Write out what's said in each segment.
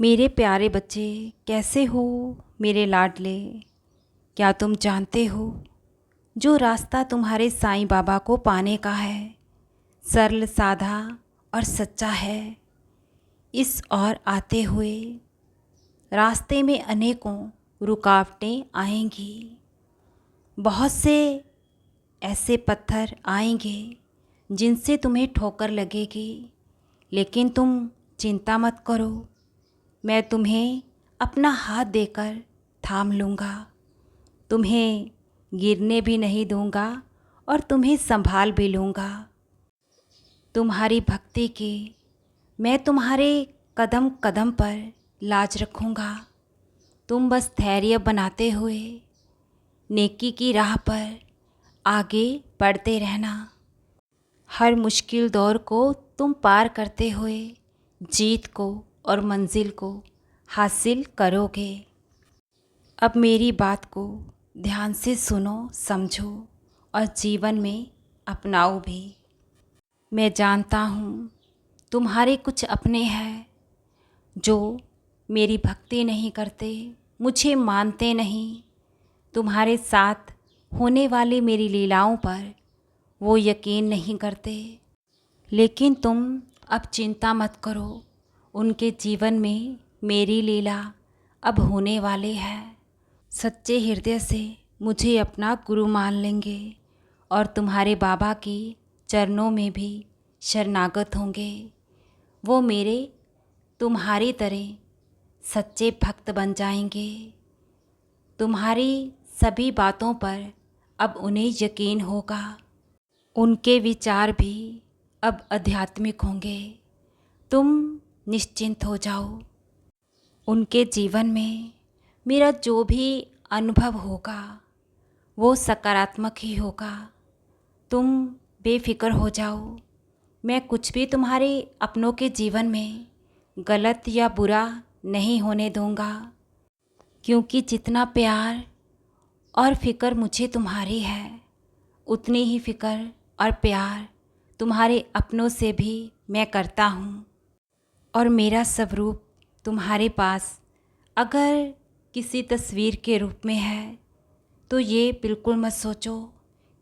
मेरे प्यारे बच्चे, कैसे हो मेरे लाडले। क्या तुम जानते हो जो रास्ता तुम्हारे साईं बाबा को पाने का है सरल साधा और सच्चा है। इस और आते हुए रास्ते में अनेकों रुकावटें आएंगी, बहुत से ऐसे पत्थर आएंगे जिनसे तुम्हें ठोकर लगेगी, लेकिन तुम चिंता मत करो। मैं तुम्हें अपना हाथ देकर थाम लूँगा, तुम्हें गिरने भी नहीं दूँगा और तुम्हें संभाल भी लूँगा। तुम्हारी भक्ति की मैं तुम्हारे कदम कदम पर लाज रखूँगा। तुम बस धैर्य बनाते हुए नेकी की राह पर आगे बढ़ते रहना। हर मुश्किल दौर को तुम पार करते हुए जीत को और मंजिल को हासिल करोगे। अब मेरी बात को ध्यान से सुनो, समझो और जीवन में अपनाओ भी। मैं जानता हूँ तुम्हारे कुछ अपने हैं जो मेरी भक्ति नहीं करते, मुझे मानते नहीं। तुम्हारे साथ होने वाली मेरी लीलाओं पर वो यकीन नहीं करते, लेकिन तुम अब चिंता मत करो। उनके जीवन में मेरी लीला अब होने वाली है। सच्चे हृदय से मुझे अपना गुरु मान लेंगे और तुम्हारे बाबा की चरणों में भी शरणागत होंगे। वो मेरे तुम्हारी तरह सच्चे भक्त बन जाएंगे। तुम्हारी सभी बातों पर अब उन्हें यकीन होगा। उनके विचार भी अब आध्यात्मिक होंगे। तुम निश्चिंत हो जाओ। उनके जीवन में मेरा जो भी अनुभव होगा वो सकारात्मक ही होगा। तुम बेफिक्र हो जाओ। मैं कुछ भी तुम्हारे अपनों के जीवन में गलत या बुरा नहीं होने दूंगा, क्योंकि जितना प्यार और फिक्र मुझे तुम्हारी है, उतनी ही फिक्र और प्यार तुम्हारे अपनों से भी मैं करता हूँ। और मेरा स्वरूप तुम्हारे पास अगर किसी तस्वीर के रूप में है तो ये बिल्कुल मत सोचो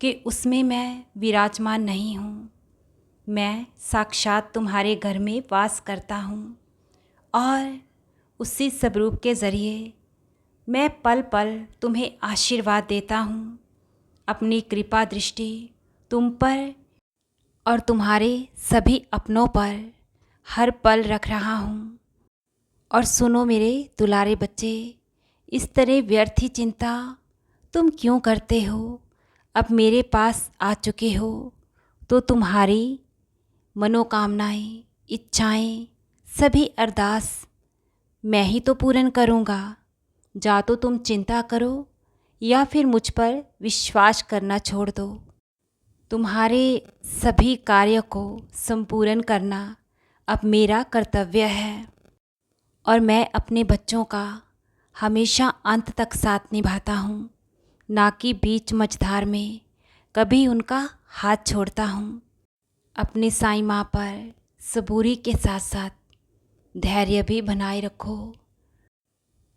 कि उसमें मैं विराजमान नहीं हूँ। मैं साक्षात तुम्हारे घर में वास करता हूँ और उसी स्वरूप के ज़रिए मैं पल पल तुम्हें आशीर्वाद देता हूँ। अपनी कृपा दृष्टि तुम पर और तुम्हारे सभी अपनों पर हर पल रख रहा हूँ। और सुनो मेरे दुलारे बच्चे, इस तरह व्यर्थ ही चिंता तुम क्यों करते हो? अब मेरे पास आ चुके हो तो तुम्हारी मनोकामनाएं, इच्छाएं, सभी अरदास मैं ही तो पूर्ण करूँगा। या तो तुम चिंता करो या फिर मुझ पर विश्वास करना छोड़ दो। तुम्हारे सभी कार्य को संपूर्ण करना अब मेरा कर्तव्य है और मैं अपने बच्चों का हमेशा अंत तक साथ निभाता हूँ, ना कि बीच मझधार में कभी उनका हाथ छोड़ता हूँ। अपने साईं माँ पर सबूरी के साथ साथ धैर्य भी बनाए रखो।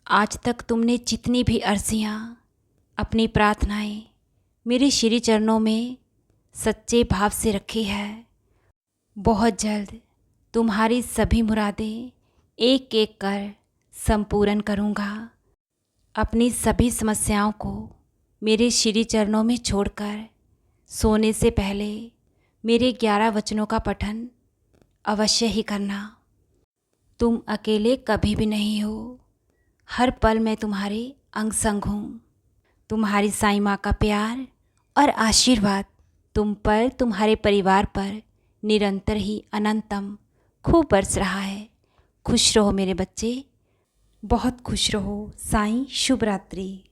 आज तक तुमने जितनी भी अर्जियाँ, अपनी प्रार्थनाएं मेरे श्री चरणों में सच्चे भाव से रखी है, बहुत जल्द तुम्हारी सभी मुरादें एक एक कर संपूर्ण करूँगा। अपनी सभी समस्याओं को मेरे श्री चरणों में छोड़कर सोने से पहले मेरे 11 वचनों का पठन अवश्य ही करना। तुम अकेले कभी भी नहीं हो, हर पल मैं तुम्हारे अंग संग हूँ। तुम्हारी साईं माँ का प्यार और आशीर्वाद तुम पर, तुम्हारे परिवार पर निरंतर ही अनंतम खूब बरस रहा है। खुश रहो मेरे बच्चे, बहुत खुश रहो। साईं शुभ रात्रि।